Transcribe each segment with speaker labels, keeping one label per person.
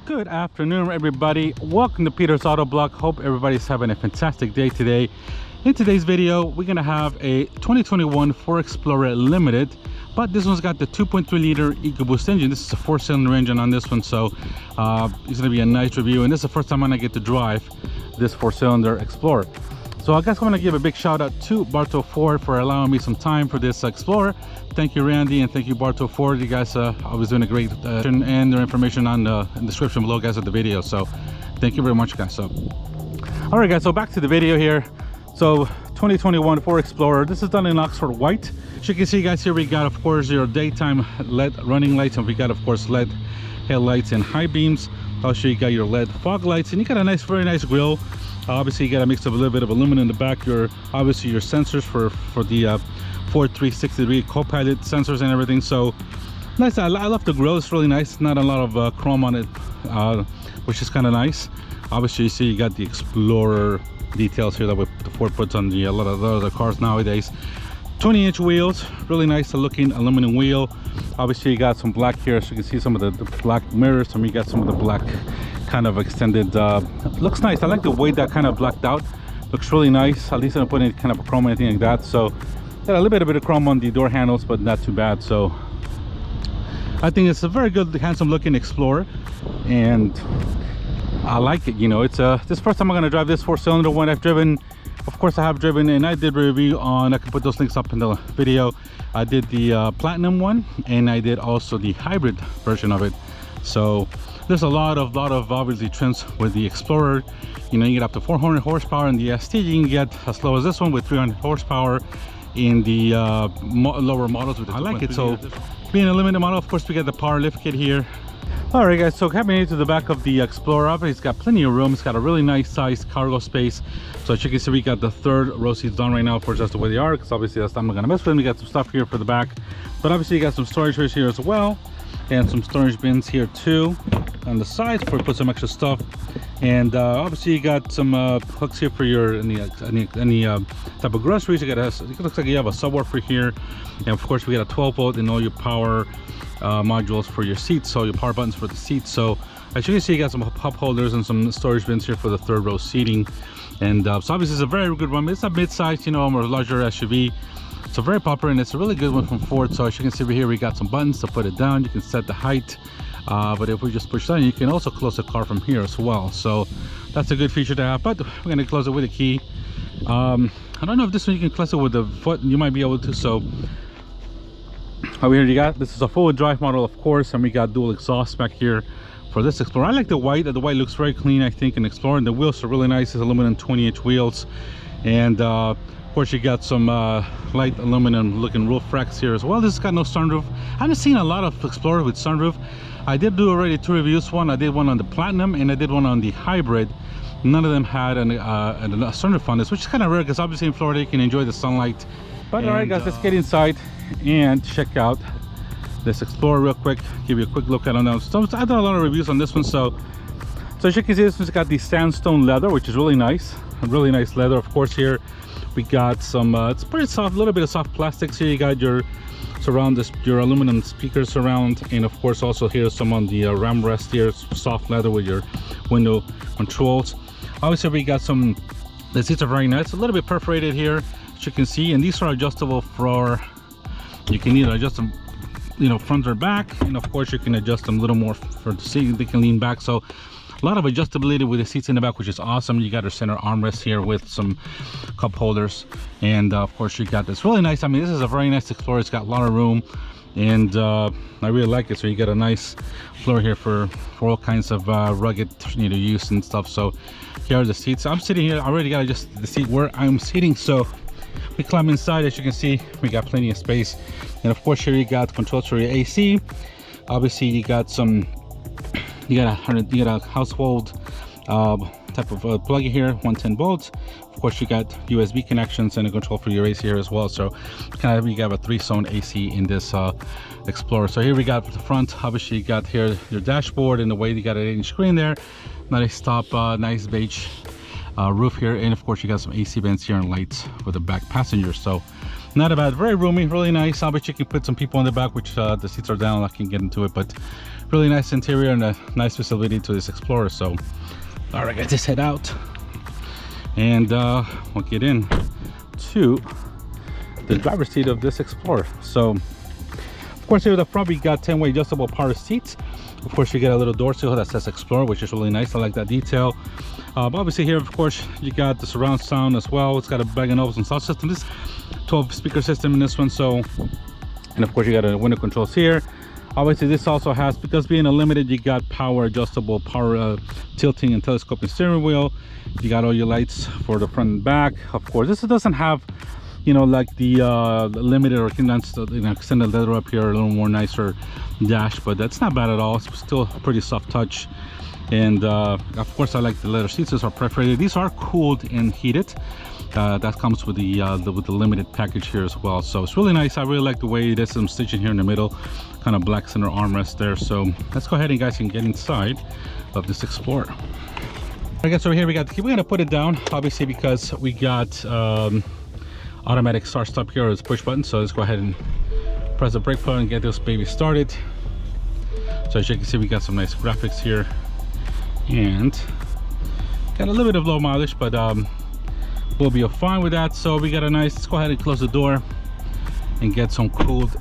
Speaker 1: Good afternoon, everybody. Welcome to Peter's Autovlog. Hope everybody's having a fantastic day today. In today's video, we're gonna have a 2021 Ford Explorer Limited, but this one's got the 2.3 liter EcoBoost engine. This is a 4-cylinder engine on this one, so it's gonna be a nice review. And this is the first time I'm gonna get to drive this 4-cylinder Explorer. So I guess I want to give a big shout out to Bartow Ford for allowing me some time for this Explorer. Thank you, Randy, and thank you, Bartow Ford. You guys always doing a great and their information on the description below, guys, of the video. So thank you very much, guys. So all right, guys, so back to the video here. So 2021 Ford Explorer, this is done in Oxford white. As you can see, guys, here we got, of course, your daytime LED running lights, and we got, of course, LED headlights and high beams. Also, you got your LED fog lights, and you got a nice, very nice grille. Obviously, you got a mix of a little bit of aluminum in the back. Your obviously your sensors for the Ford 360-degree co-pilot sensors and everything. So nice. I love the grille. It's really nice. Not a lot of chrome on it, which is kind of nice. Obviously, you see you got the Explorer details here that the Ford puts on a lot of the other cars nowadays. 20-inch wheels, really nice looking aluminum wheel. Obviously, you got some black here, so you can see some of the black mirrors, and we got some of the black kind of extended. Looks nice. I like the way that kind of blacked out. Looks really nice. At least I don't put any kind of a chrome or anything like that. So got a little bit of chrome on the door handles, but not too bad. So I think it's a very good, handsome looking Explorer, and I like it. You know, it's this first time I'm gonna drive this 4-cylinder one. I've driven, of course I have driven, and I did review on, I can put those links up in the video. I did the platinum one, and I did also the hybrid version of it. So there's a lot of obviously trims with the Explorer. You know, you get up to 400 horsepower in the ST. You can get as low as this one with 300 horsepower in the lower models. I like it. So being a limited model, of course, we get the power lift kit here. All right, guys, so coming into the back of the Explorer, obviously it's got plenty of room. It's got a really nice sized cargo space. So as you can see, we got the third row seats done right now, for just the way they are, because obviously that's, I'm not gonna mess with them. We got some stuff here for the back, but obviously you got some storage here as well, and some storage bins here too on the sides for put some extra stuff. And obviously you got some hooks here for your any type of groceries. You got it looks like you have a subwoofer here, and of course we got a 12-volt and all your power modules for your seats, so your power buttons for the seats. So as you can see, you got some cup holders and some storage bins here for the third row seating. And so obviously it's a very good one. It's a mid-size, you know, or larger SUV. It's a very popular, and it's a really good one from Ford. So as you can see over here, we got some buttons to put it down. You can set the height, but if we just push down, you can also close the car from here as well. So that's a good feature to have, but we're gonna close it with a key. I don't know if this one you can close it with the foot. You might be able to. So over here you got, this is a full drive model, of course, and we got dual exhaust back here for this Explorer. I like the white. The white looks very clean, I think, in Explorer, and the wheels are really nice. It's aluminum 20-inch wheels, and of course you got some light aluminum looking roof racks here as well. This has got no sunroof. I haven't seen a lot of Explorer with sunroof. I did do already 2 reviews. One, I did one on the platinum, and I did one on the hybrid. None of them had a sunroof on this, which is kind of rare, because obviously in Florida you can enjoy the sunlight. But all right, guys, let's get inside and check out this Explorer real quick. Give you a quick look at it on. So I've done a lot of reviews on this one. So as you can see, this one's got the sandstone leather, which is really nice. A really nice leather. Of course, here we got some it's pretty soft, a little bit of soft plastics here. You got your your aluminum speaker surround, and of course also here's some on the ram rest here. It's soft leather with your window controls. Obviously we got some, the seats are very nice, a little bit perforated here, as you can see, and these are adjustable for, you can either adjust them, you know, front or back, and of course you can adjust them a little more for the seat. They can lean back, so a lot of adjustability with the seats in the back, which is awesome. You got a center armrest here with some cup holders, and of course you got this really nice, I mean, this is a very nice Explorer. It's got a lot of room, and I really like it. So you got a nice floor here for all kinds of rugged, you know, use and stuff. So here are the seats. I'm sitting here, I already got adjusted the seat where I'm sitting, so we climb inside. As you can see, we got plenty of space, and of course here you got controls for your AC. Obviously you got some, you got a household type of plug here, 110 volts. Of course you got USB connections and a control for your AC here as well. So kind of you got a 3-zone AC in this Explorer. So here we got the front. Obviously you got here your dashboard, and the way you got an 8-inch screen there. Nice top, nice beige roof here, and of course you got some AC vents here and lights for the back passenger. So not a bad, very roomy, really nice. Obviously you can put some people in the back, which the seats are down, I can get into it, but really nice interior and a nice visibility to this Explorer. So all right guys, let's head out and we'll get in to the driver's seat of this Explorer. So of course here at the front we got 10-way adjustable power seats. Of course you get a little door seal that says Explorer, which is really nice. I like that detail. But obviously here of course you got the surround sound as well. It's got a Bang & Olufsen sound system. This 12 speaker system in this one. So, and of course you got a window controls here. Obviously this also has, because being a limited, you got power adjustable, power tilting and telescoping steering wheel. You got all your lights for the front and back. Of course this doesn't have, you know, like the limited or extended leather up here, a little more nicer dash, but that's not bad at all. It's still a pretty soft touch. And of course I like the leather seats. These are perforated. These are cooled and heated. That comes with the limited package here as well. So it's really nice. I really like the way there's some stitching here in the middle, kind of black center armrest there. So let's go ahead and guys can get inside of this Explorer. I guess over here we're gonna put it down, obviously, because we got automatic start stop here as push button. So let's go ahead and press the brake button and get this baby started. So as you can see, we got some nice graphics here and got a little bit of low mileage, but we'll be fine with that. So we got a nice, let's go ahead and close the door and get some cooled.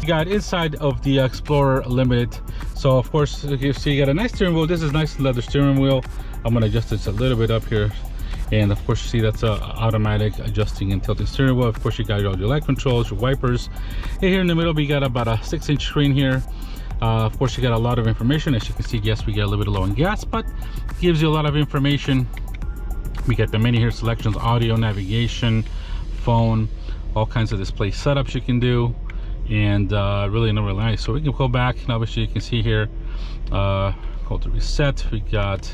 Speaker 1: You got inside of the Explorer Limited. So of course you see you got a nice steering wheel. This is nice leather steering wheel. I'm gonna adjust this a little bit up here, and of course you see that's automatic adjusting and tilting steering wheel. Of course you got all your light controls, your wipers. And here in the middle we got about a 6-inch screen here. Of course you got a lot of information. As you can see, yes, we get a little bit low in gas, but gives you a lot of information. We got the menu here, selections, audio, navigation, phone, all kinds of display setups you can do, and really nice. So we can go back, and obviously you can see here, go to reset. We got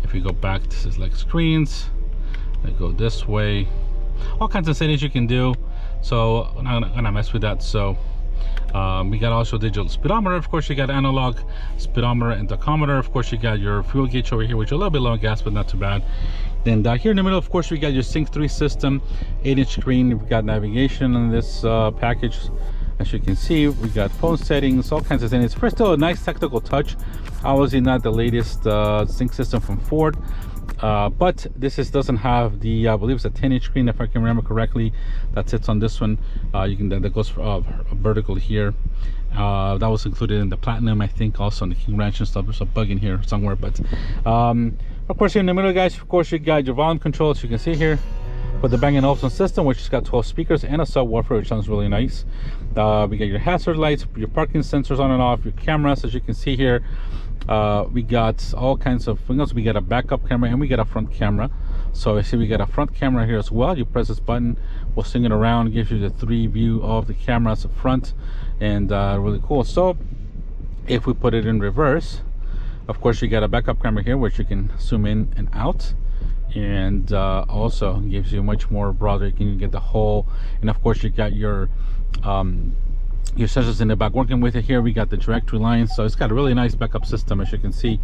Speaker 1: if we go back, this is like screens. I go this way, all kinds of settings you can do. So I'm not gonna mess with that. So we got also digital speedometer. Of course you got analog speedometer and tachometer. Of course you got your fuel gauge over here, which is a little bit low on gas, but not too bad. Then here in the middle, of course we got your Sync 3 system, 8-inch screen. We've got navigation on this package. As you can see, we got phone settings, all kinds of settings. First, still a nice technical touch. Obviously not the latest sync system from Ford, but this doesn't have the, I believe it's a 10-inch screen if I can remember correctly, that sits on this one. You can, that goes vertical here. That was included in the Platinum, I think, also in the King Ranch and stuff. There's a bug in here somewhere, but of course here in the middle, guys, of course you got your volume control, as you can see here, for the Bang & Olufsen system, which has got 12 speakers and a subwoofer, which sounds really nice. We got your hazard lights, your parking sensors on and off, your cameras, as you can see here. We got all kinds of things. We got a backup camera and we got a front camera. So I see we got a front camera here as well. You press this button, we'll swing it around, gives you the 3 view of the cameras up front, and really cool. So if we put it in reverse, of course you got a backup camera here which you can zoom in and out, and also gives you much more broader. You can get the whole, and of course you got your sensors in the back working with it. Here we got the directory line, so it's got a really nice backup system, as you can see,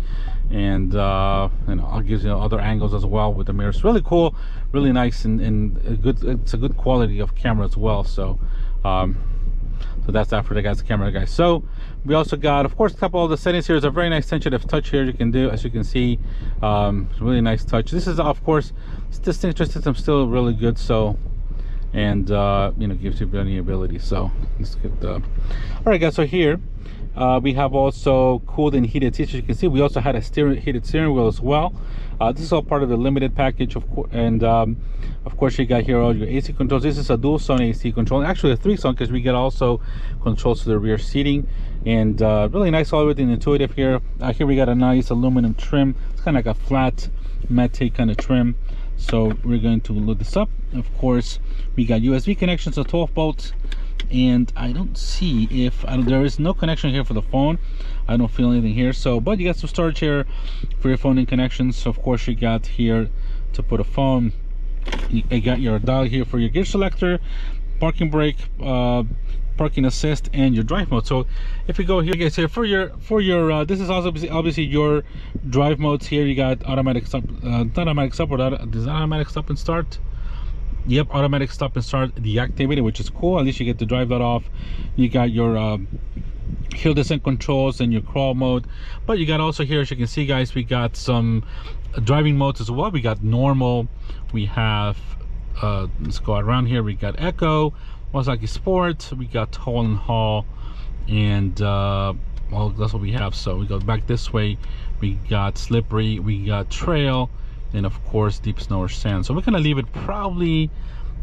Speaker 1: and it gives you other angles as well with the mirrors. Really cool, really nice, and it's a good quality of camera as well. So so that's that for the guys, camera guys. So we also got, of course, a couple of the settings here. Is a very nice sensitive touch here you can do, as you can see. Really nice touch. This is, of course, this signature system still really good. So, and gives you any ability. So let's get the, all right guys, so here we have also cooled and heated seats. As you can see, we also had a heated steering wheel as well. This is all part of the limited package, of course. And of course you got here all your AC controls. This is a dual zone AC control, actually a 3-zone, because we get also controls to the rear seating, and really nice, all everything intuitive here. Here we got a nice aluminum trim. It's kind of like a flat matte kind of trim. So we're going to load this up. Of course we got USB connections, so 12 volts, and I don't see if there is no connection here for the phone. I don't feel anything here. So, but you got some storage here for your phone and connections. So of course you got here to put a phone. You got your dial here for your gear selector, parking brake, parking assist, and your drive mode. So if you go here, guys, here for your this is also obviously your drive modes. Here you got automatic stop, not automatic stop, or does automatic stop and start. Yep, automatic stop and start deactivated, which is cool. At least you get to drive that off. You got your hill descent controls and your crawl mode. But you got also here, as you can see guys, we got some driving modes as well. We got normal, we have let's go around here, we got eco, Kawasaki Sport, we got tow and haul, and well, that's what we have. So we go back this way, we got slippery, we got trail, and of course deep snow or sand. So we're gonna leave it probably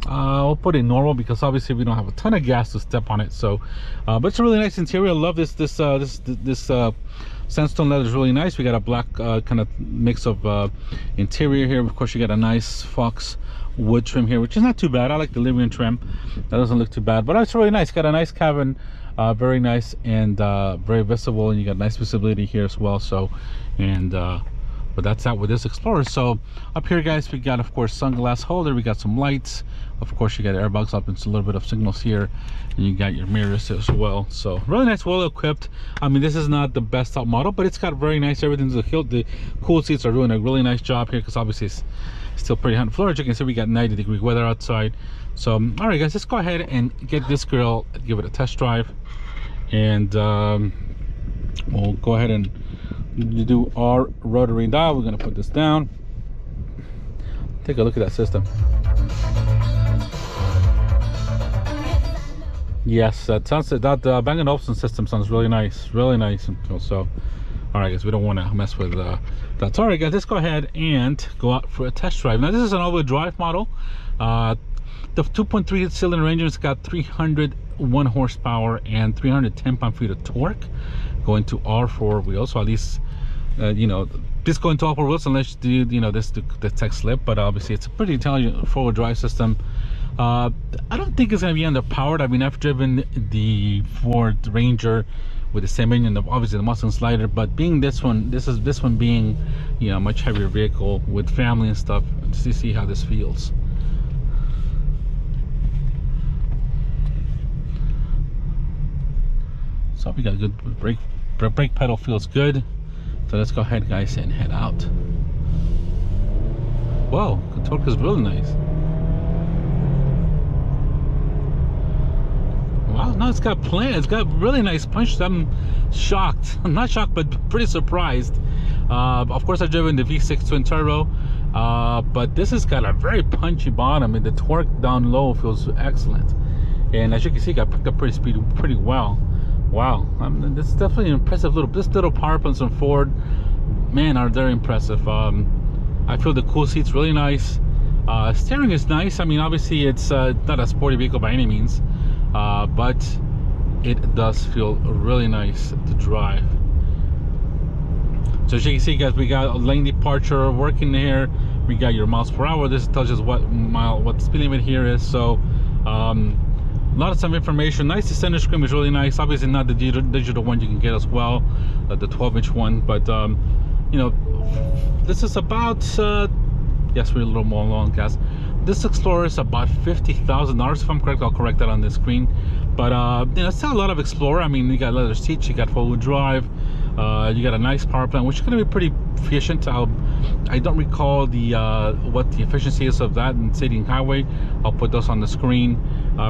Speaker 1: we'll put it normal, because obviously we don't have a ton of gas to step on it. So but it's a really nice interior. I love this sandstone leather is really nice. We got a black kind of mix of interior here. Of course, you got a nice Fox wood trim here, which is not too bad. I like the living trim. That doesn't look too bad, but it's really nice. Got a nice cabin, very nice, and very visible, and you got nice visibility here as well. So, and but that's out with this Explorer. So up here guys, we got of course sunglass holder, we got some lights, of course you got airbags up, and a little bit of signals here, and you got your mirrors as well. So really nice, well equipped. I mean, this is not the best top model, but it's got very nice everything. The cool seats are doing a really nice job here, because obviously it's still pretty hot in Florida. You can see we got 90-degree weather outside. So all right guys, let's go ahead and get this girl, give it a test drive, and we'll go ahead and do our rotary dial. We're going to put this down, take a look at that system. Yes, that sounds, that Bang & Olufsen system sounds really nice, really nice. So all right guys, we don't want to mess with that. So all right guys, let's go ahead and go out for a test drive. Now this is an all-wheel drive model. The 2.3 cylinder engine's got 301 horsepower and 310 pound-feet of torque, going to R4 wheels. So at least you know, this going to R4 wheels, unless you do, you know, this the tech slip. But obviously it's a pretty intelligent four-wheel drive system. I don't think it's going to be underpowered. I mean, I've driven the Ford Ranger with the same engine, obviously the Mustang Slider, but being this one being, you know, a much heavier vehicle with family and stuff, to see how this feels. So we got a good brake pedal, feels good. So let's go ahead guys and head out. Whoa, the torque is really nice. Wow, no, it's got really nice punch. I'm shocked. I'm not shocked, but pretty surprised. Of course I've driven the V6 twin turbo, but this has got a very punchy bottom, and the torque down low feels excellent. And as you can see, it got picked up pretty well. Wow, this is definitely an impressive this little power plants on Ford, man, are very impressive. I feel the cool seats really nice. Steering is nice. I mean, obviously it's not a sporty vehicle by any means, but it does feel really nice to drive. So as you can see guys, we got a lane departure working here. We got your miles per hour. This tells us what the speed limit here is. So a lot of some information. Nice. The center screen is really nice. Obviously not the digital one you can get as well, the 12-inch one, but you know, this is about yes, we're a little more long gas. This Explorer is about $50,000 if I'm correct. I'll correct that on the screen, but you know, it's still a lot of Explorer. I mean, you got leather seats, you got four-wheel drive, you got a nice power plant, which is going to be pretty efficient. I don't recall the what the efficiency is of that in city and highway. I'll put those on the screen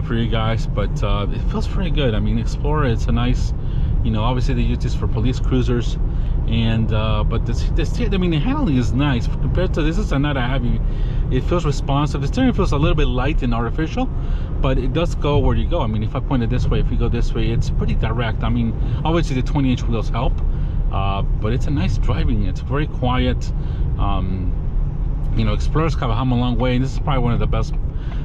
Speaker 1: for you guys, but it feels pretty good. I mean, Explorer, it's a nice, you know, obviously they use this for police cruisers, and but this I mean, the handling is nice compared to this. Is not a heavy. It feels responsive. The steering feels a little bit light and artificial, but it does go where you go. I mean, if I point it this way, if you go this way, it's pretty direct. I mean, obviously the 20-inch wheels help, but it's a nice driving. It's very quiet. You know, Explorer's come a long way, and this is probably one of the best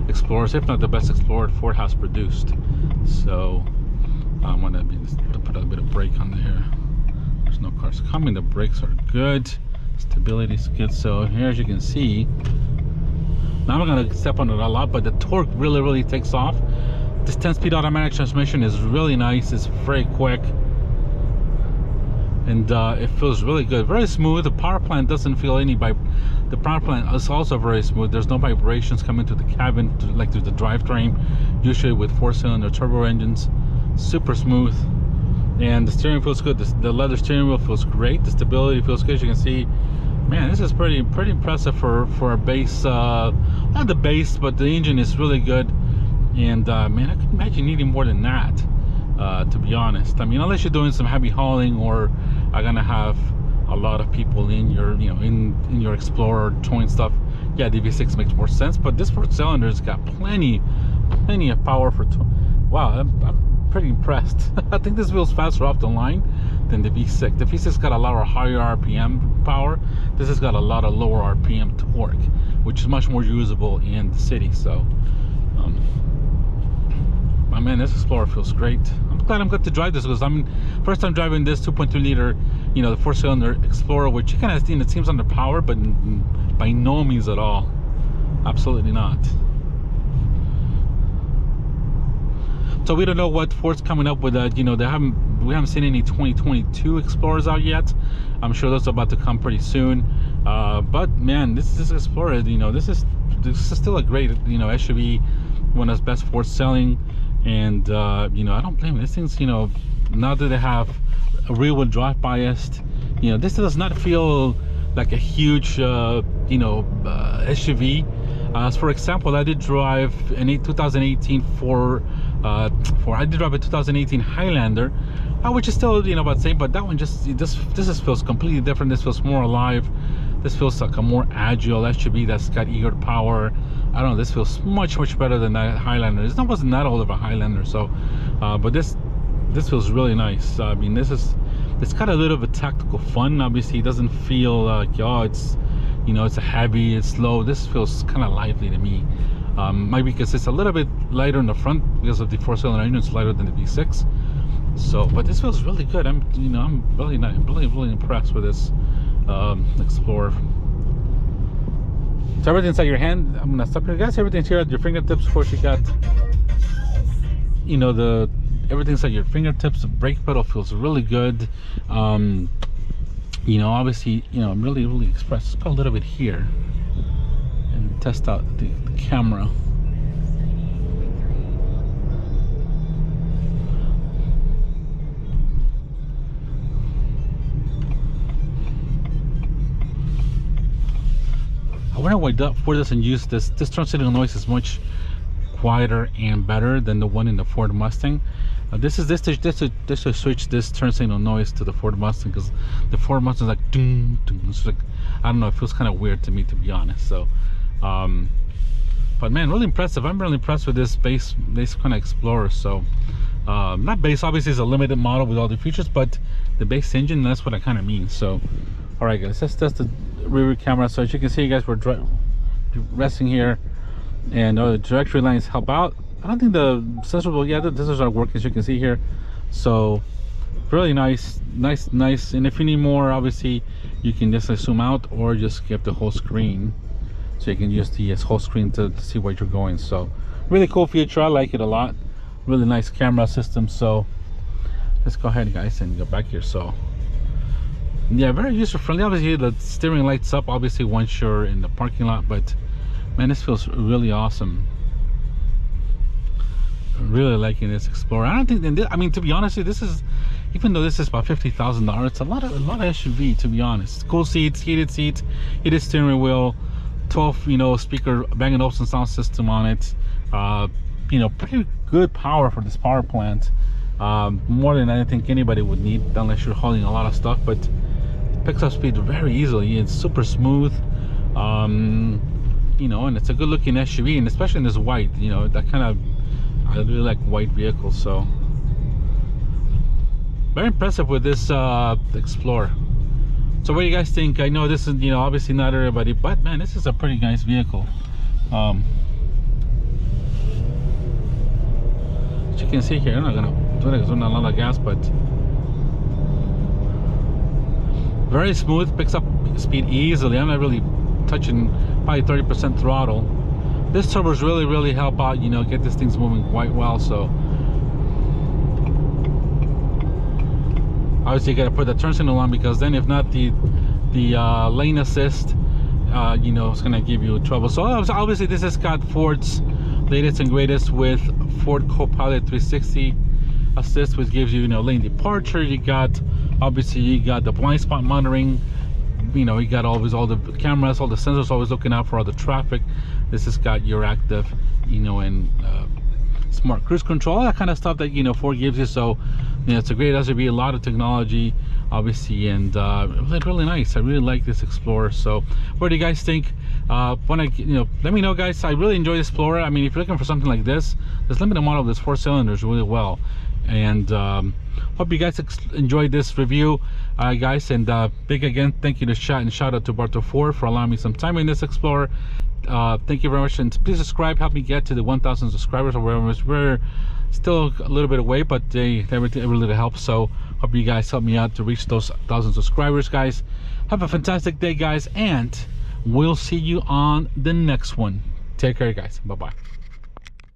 Speaker 1: Explorers, if not the best Explorer Ford has produced. So I want to put a bit of brake on there. There's no cars coming. The brakes are good. Stability is good. So here, as you can see, now I'm not going to step on it a lot, but the torque really takes off. This 10-speed automatic transmission is really nice. It's very quick, and it feels really good, very smooth. The power plant doesn't feel any the power plant is also very smooth. There's no vibrations coming to the cabin, like through the drivetrain, usually with 4-cylinder turbo engines. Super smooth, and the steering feels good. The leather steering wheel feels great. The stability feels good. As you can see, man, this is pretty impressive for a base, not the base, but the engine is really good. And man, I could imagine needing more than that. to be honest. I mean, unless you're doing some heavy hauling or are gonna have a lot of people in your, you know, in your Explorer towing stuff, yeah, the V6 makes more sense. But this 4-cylinder's got plenty of power for. Wow, I'm pretty impressed. I think this feels faster off the line than the V6. The V6 got a lot of higher RPM power. This has got a lot of lower RPM torque, which is much more usable in the city. So, my man, this Explorer feels great. I'm glad I'm good to drive this, because I'm first time driving this 2.2 liter, you know, the 4-cylinder Explorer, which kind of, you know, it seems underpowered, but by no means at all. Absolutely not. So we don't know what Ford's coming up with. You know, we haven't seen any 2022 Explorers out yet. I'm sure those are about to come pretty soon. But man, this Explorer, you know, this is still a great, you know, SUV, one of the best Ford selling. And you know, I don't blame it. This thing's, you know, now that they have a rear-wheel drive biased, you know, this does not feel like a huge you know, SUV. As for example, I did drive an 2018 I did drive a 2018 Highlander, which is still, you know, about the same, but that one just feels completely different. This feels more alive. This feels like a more agile SUV that's got eager power. I don't know, this feels much better than that Highlander. It wasn't that old of a Highlander, so but this feels really nice. I mean, it's got a little bit of tactical fun. Obviously, it doesn't feel like, oh, it's, you know, it's a heavy, it's slow. This feels kind of lively to me. Maybe because it's a little bit lighter in the front because of the 4-cylinder engine. It's lighter than the V6. So, but this feels really good. I'm really impressed with this Explorer. So everything's at your hand. I'm gonna stop here, guys. Everything's here at your fingertips. Of course, you got, you know, everything's at your fingertips. The brake pedal feels really good. You know, obviously, you know, I'm really expressed. Let's go a little bit here and test out the camera. I wonder why Ford doesn't use this. This turn signal noise is much quieter and better than the one in the Ford Mustang. This to switch this turn signal noise to the Ford Mustang, because the Ford Mustang is like ding, ding. It's like, I don't know, it feels kind of weird to me, to be honest. So but man, really impressive. I'm really impressed with this base kind of Explorer. So not base, obviously it's a limited model with all the features, but the base engine, that's what I kind of mean. So all right, guys, let's test the rear camera. So as you can see, guys, we're resting here, and the directory lines help out. I don't think the sensors will, yeah, the sensors are working, as you can see here. So really nice. And if you need more, obviously you can just zoom out or just get the whole screen, so you can use the whole screen to see where you're going. So really cool feature. I like it a lot. Really nice camera system. So let's go ahead, guys, and go back here. So yeah, very user friendly. Obviously the steering lights up obviously once you're in the parking lot, but man, this feels really awesome. Really liking this Explorer. I don't think, I mean, to be honest, this is, even though this is about $50,000, it's a lot of SUV, to be honest. Cool seats, heated steering wheel, 12, you know, speaker Bang & Olufsen sound system on it. You know, pretty good power for this power plant. More than I think anybody would need, unless you're hauling a lot of stuff. But it picks up speed very easily. It's super smooth. You know, and it's a good looking SUV, and especially in this white, you know, that kind of, I really like white vehicles. So very impressive with this Explorer. So what do you guys think? I know this is, you know, obviously not everybody, but man, this is a pretty nice vehicle. As you can see here, I'm not gonna do it because there's not a lot of gas, but very smooth, picks up speed easily. I'm not really touching, probably 30% throttle. This turbos really help out, you know, get this thing's moving quite well. So obviously you got to put the turn signal on, because then if not, the lane assist, you know, it's gonna give you trouble. So obviously this has got Ford's latest and greatest with Ford Copilot 360 assist, which gives you, you know, lane departure. You got, obviously you got the blind spot monitoring. You know, you got all the cameras, all the sensors always looking out for all the traffic. This has got your active, you know, and smart cruise control, all that kind of stuff that, you know, Ford gives you. So, you know, it's a great SUV, a lot of technology, obviously, and really nice. I really like this Explorer. So what do you guys think? Let me know, guys. I really enjoy this Explorer. I mean, if you're looking for something like this limited model of this 4 cylinders really well. And hope you guys enjoyed this review, guys. And big again thank you to shout out to Bartow Ford for allowing me some time in this Explorer. Thank you very much, and please subscribe, help me get to the 1,000 subscribers or whatever. We're still a little bit away, but they really help. So hope you guys help me out to reach those 1,000 subscribers, guys. Have a fantastic day, guys, and we'll see you on the next one. Take care, guys. Bye bye.